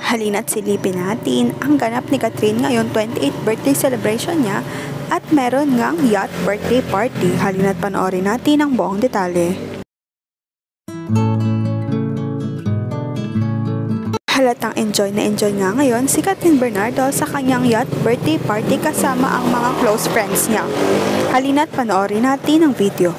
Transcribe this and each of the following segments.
Halina't silipin natin ang ganap ni Catherine ngayon 28th birthday celebration niya at meron ngang yacht birthday party. Halina't panoorin natin ang buong detalye. Halatang enjoy na enjoy nga ngayon si Catherine Bernardo sa kanyang yacht birthday party kasama ang mga close friends niya. Halina't panoorin natin ang video.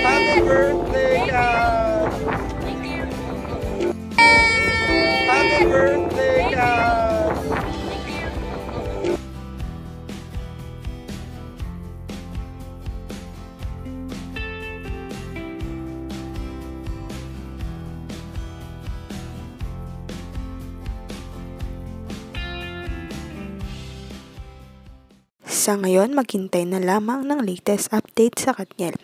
Happy birthday, Kat! Happy birthday, Kat! Sa ngayon, maghintay na lamang ng latest update sa Katniel.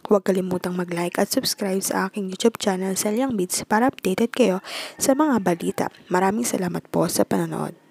Huwag kalimutang mag-like at subscribe sa aking YouTube channel, Selyang Beats, para updated kayo sa mga balita. Maraming salamat po sa panonood.